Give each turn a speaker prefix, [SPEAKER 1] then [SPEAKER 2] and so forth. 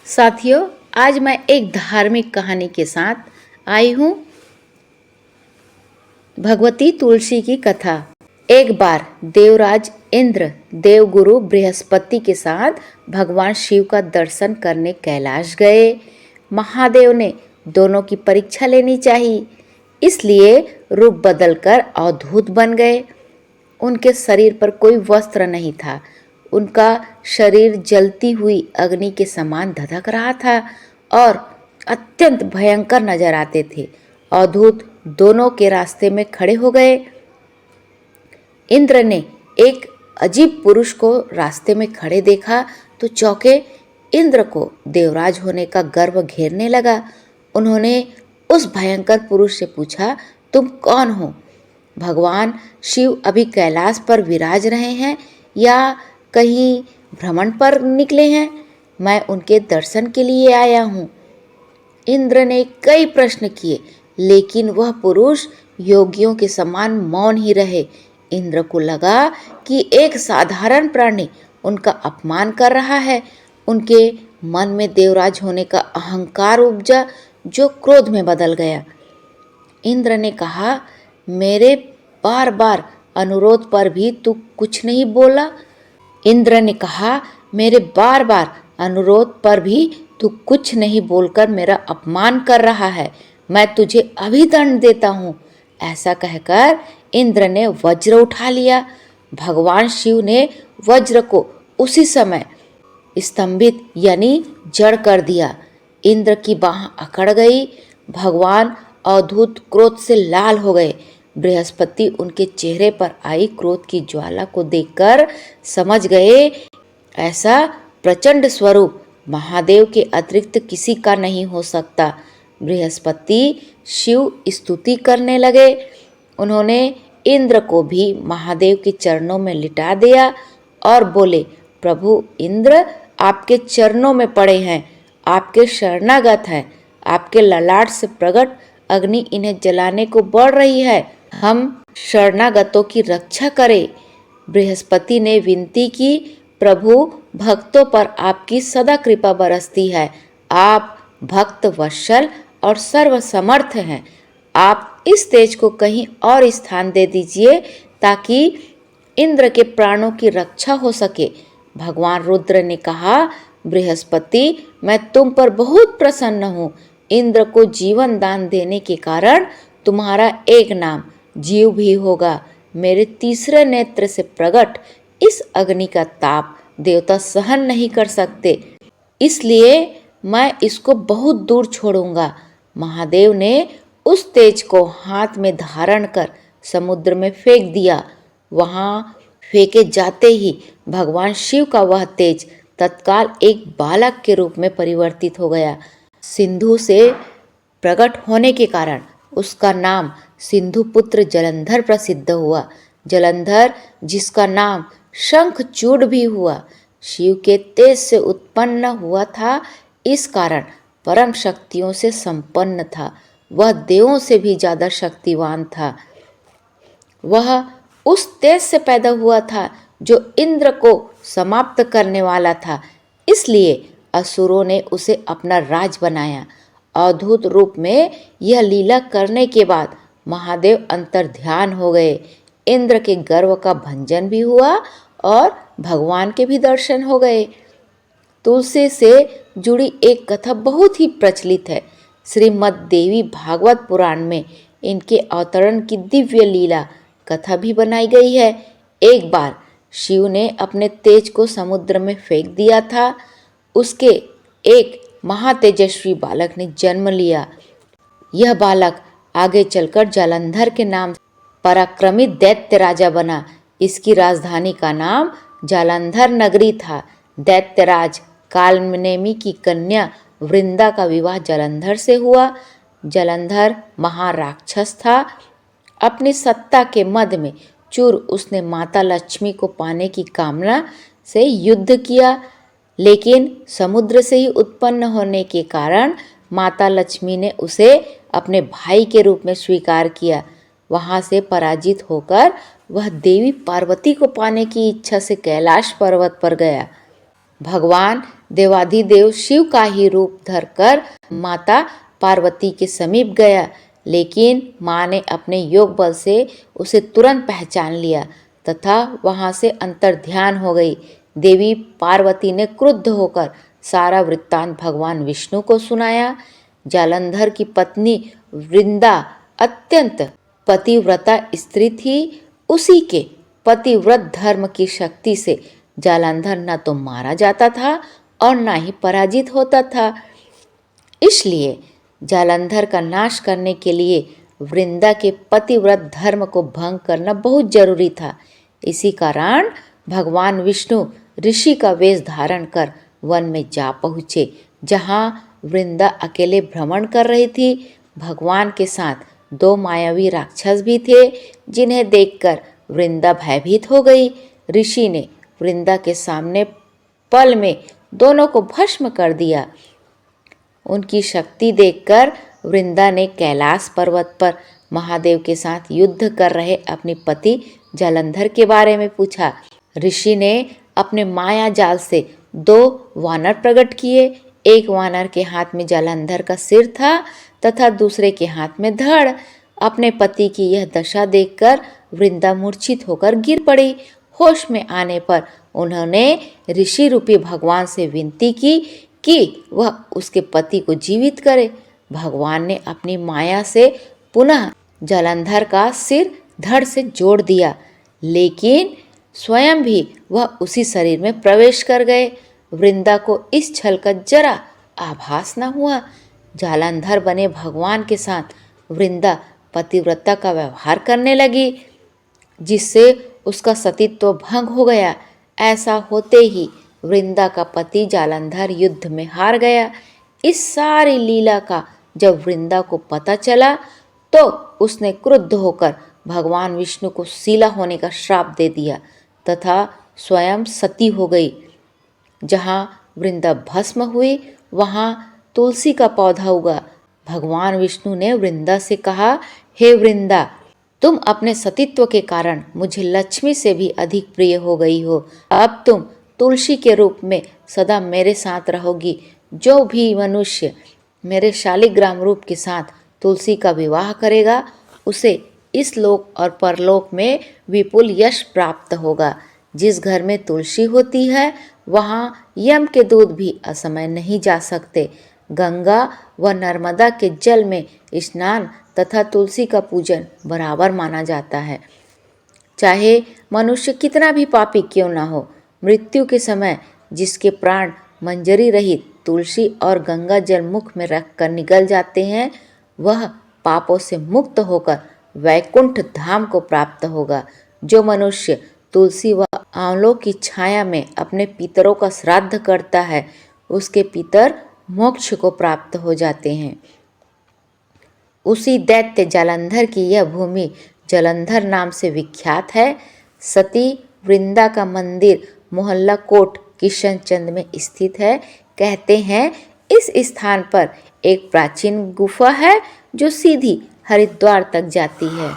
[SPEAKER 1] साथियों, आज मैं एक धार्मिक कहानी के साथ आई हूँ। भगवती तुलसी की कथा। एक बार देवराज इंद्र देवगुरु बृहस्पति के साथ भगवान शिव का दर्शन करने कैलाश गए। महादेव ने दोनों की परीक्षा लेनी चाहिए, इसलिए रूप बदलकर अवधूत बन गए। उनके शरीर पर कोई वस्त्र नहीं था। उनका शरीर जलती हुई अग्नि के समान धधक रहा था और अत्यंत भयंकर नजर आते थे। अवधूत दोनों के रास्ते में खड़े हो गए। इंद्र ने एक अजीब पुरुष को रास्ते में खड़े देखा तो चौंके। इंद्र को देवराज होने का गर्व घेरने लगा। उन्होंने उस भयंकर पुरुष से पूछा, तुम कौन हो? भगवान शिव अभी कैलाश पर विराज रहे हैं या कहीं भ्रमण पर निकले हैं? मैं उनके दर्शन के लिए आया हूँ। इंद्र ने कई प्रश्न किए, लेकिन वह पुरुष योगियों के समान मौन ही रहे। इंद्र को लगा कि एक साधारण प्राणी उनका अपमान कर रहा है। उनके मन में देवराज होने का अहंकार उपजा, जो क्रोध में बदल गया। इंद्र ने कहा, मेरे बार बार अनुरोध पर भी तू कुछ नहीं बोला। इंद्र ने कहा, मेरे बार बार अनुरोध पर भी तू कुछ नहीं बोलकर मेरा अपमान कर रहा है। मैं तुझे अभी दंड देता हूँ। ऐसा कहकर इंद्र ने वज्र उठा लिया। भगवान शिव ने वज्र को उसी समय स्तंभित यानी जड़ कर दिया। इंद्र की बाह अकड़ गई। भगवान अवधूत क्रोध से लाल हो गए। बृहस्पति उनके चेहरे पर आई क्रोध की ज्वाला को देखकर समझ गए, ऐसा प्रचंड स्वरूप महादेव के अतिरिक्त किसी का नहीं हो सकता। बृहस्पति शिव स्तुति करने लगे। उन्होंने इंद्र को भी महादेव के चरणों में लिटा दिया और बोले, प्रभु इंद्र आपके चरणों में पड़े हैं, आपके शरणागत हैं। आपके ललाट से प्रकट अग्नि इन्हें जलाने को बढ़ रही है। हम शरणागतों की रक्षा करें। बृहस्पति ने विनती की, प्रभु भक्तों पर आपकी सदा कृपा बरसती है। आप भक्त वत्सल और सर्वसमर्थ हैं। आप इस तेज को कहीं और स्थान दे दीजिए ताकि इंद्र के प्राणों की रक्षा हो सके। भगवान रुद्र ने कहा, बृहस्पति मैं तुम पर बहुत प्रसन्न हूँ। इंद्र को जीवन दान देने के कारण तुम्हारा एक नाम जीव भी होगा। मेरे तीसरे नेत्र से प्रकट इस अग्नि का ताप देवता सहन नहीं कर सकते, इसलिए मैं इसको बहुत दूर छोड़ूंगा। महादेव ने उस तेज को हाथ में धारण कर समुद्र में फेंक दिया। वहां फेंके जाते ही भगवान शिव का वह तेज तत्काल एक बालक के रूप में परिवर्तित हो गया। सिंधु से प्रकट होने के कारण उसका नाम सिंधुपुत्र जलंधर प्रसिद्ध हुआ। जलंधर जिसका नाम शंखचूड़ भी हुआ, शिव के तेज से उत्पन्न हुआ था। इस कारण परम शक्तियों से संपन्न था। वह देवों से भी ज्यादा शक्तिवान था। वह उस तेज से पैदा हुआ था जो इंद्र को समाप्त करने वाला था, इसलिए असुरों ने उसे अपना राज बनाया। अवधूत रूप में यह लीला करने के बाद महादेव अंतर ध्यान हो गए। इंद्र के गर्व का भंजन भी हुआ और भगवान के भी दर्शन हो गए। तुलसी से जुड़ी एक कथा बहुत ही प्रचलित है। श्रीमद् देवी भागवत पुराण में इनके अवतरण की दिव्य लीला कथा भी बनाई गई है। एक बार शिव ने अपने तेज को समुद्र में फेंक दिया था। उसके एक महातेजस्वी बालक ने जन्म लिया। यह बालक आगे चलकर जालंधर के नाम पराक्रमी दैत्य राजा बना। इसकी राजधानी का नाम जालंधर नगरी था। दैत्यराज कालनेमी की कन्या वृंदा का विवाह जालंधर से हुआ। जालंधर महाराक्षस था। अपनी सत्ता के मद में चूर उसने माता लक्ष्मी को पाने की कामना से युद्ध किया, लेकिन समुद्र से ही उत्पन्न होने के कारण माता लक्ष्मी ने उसे अपने भाई के रूप में स्वीकार किया। वहां से पराजित होकर वह देवी पार्वती को पाने की इच्छा से कैलाश पर्वत पर गया। भगवान देवाधिदेव शिव का ही रूप धरकर माता पार्वती के समीप गया, लेकिन माँ ने अपने योग बल से उसे तुरंत पहचान लिया तथा वहां से अंतर्ध्यान हो गई। देवी पार्वती ने क्रुद्ध होकर सारा वृत्तांत भगवान विष्णु को सुनाया। जालंधर की पत्नी वृंदा अत्यंत पतिव्रता स्त्री थी। उसी के पतिव्रत धर्म की शक्ति से जालंधर न तो मारा जाता था और न ही पराजित होता था। इसलिए जालंधर का नाश करने के लिए वृंदा के पतिव्रत धर्म को भंग करना बहुत जरूरी था। इसी कारण भगवान विष्णु ऋषि का वेश धारण कर वन में जा पहुँचे, जहाँ वृंदा अकेले भ्रमण कर रही थी। भगवान के साथ 2 मायावी राक्षस भी थे, जिन्हें देखकर वृंदा भयभीत हो गई। ऋषि ने वृंदा के सामने पल में दोनों को भस्म कर दिया। उनकी शक्ति देखकर वृंदा ने कैलाश पर्वत पर महादेव के साथ युद्ध कर रहे अपने पति जालंधर के बारे में पूछा। ऋषि ने अपने माया जाल से 2 वानर प्रकट किए। एक वानर के हाथ में जालंधर का सिर था तथा दूसरे के हाथ में धड़। अपने पति की यह दशा देखकर वृंदा मूर्छित होकर गिर पड़ी। होश में आने पर उन्होंने ऋषि रूपी भगवान से विनती की कि वह उसके पति को जीवित करे। भगवान ने अपनी माया से पुनः जालंधर का सिर धड़ से जोड़ दिया, लेकिन स्वयं भी वह उसी शरीर में प्रवेश कर गए। वृंदा को इस छल का जरा आभास न हुआ। जालंधर बने भगवान के साथ वृंदा पतिव्रता का व्यवहार करने लगी, जिससे उसका सतीत्व भंग हो गया। ऐसा होते ही वृंदा का पति जालंधर युद्ध में हार गया। इस सारी लीला का जब वृंदा को पता चला तो उसने क्रुद्ध होकर भगवान विष्णु को सीला होने का श्राप दे दिया तथा स्वयं सती हो गई। जहाँ वृंदा भस्म हुई वहाँ तुलसी का पौधा उगा। भगवान विष्णु ने वृंदा से कहा, हे वृंदा, तुम अपने सतीत्व के कारण मुझे लक्ष्मी से भी अधिक प्रिय हो गई हो। अब तुम तुलसी के रूप में सदा मेरे साथ रहोगी। जो भी मनुष्य मेरे शालिग्राम रूप के साथ तुलसी का विवाह करेगा, उसे इस लोक और परलोक में विपुल यश प्राप्त होगा। जिस घर में तुलसी होती है वहाँ यम के दूत भी असमय नहीं जा सकते। गंगा व नर्मदा के जल में स्नान तथा तुलसी का पूजन बराबर माना जाता है। चाहे मनुष्य कितना भी पापी क्यों न हो, मृत्यु के समय जिसके प्राण मंजरी रहित तुलसी और गंगा जल मुख में रखकर निगल जाते हैं, वह पापों से मुक्त होकर वैकुंठ धाम को प्राप्त होगा। जो मनुष्य तुलसी व आंवलों की छाया में अपने पितरों का श्राद्ध करता है, उसके पितर मोक्ष को प्राप्त हो जाते हैं। उसी दैत्य जालंधर की यह भूमि जालंधर नाम से विख्यात है। सती वृंदा का मंदिर मोहल्ला कोट किशनचंद में स्थित है। कहते हैं इस स्थान पर एक प्राचीन गुफा है जो सीधी हरिद्वार तक जाती है।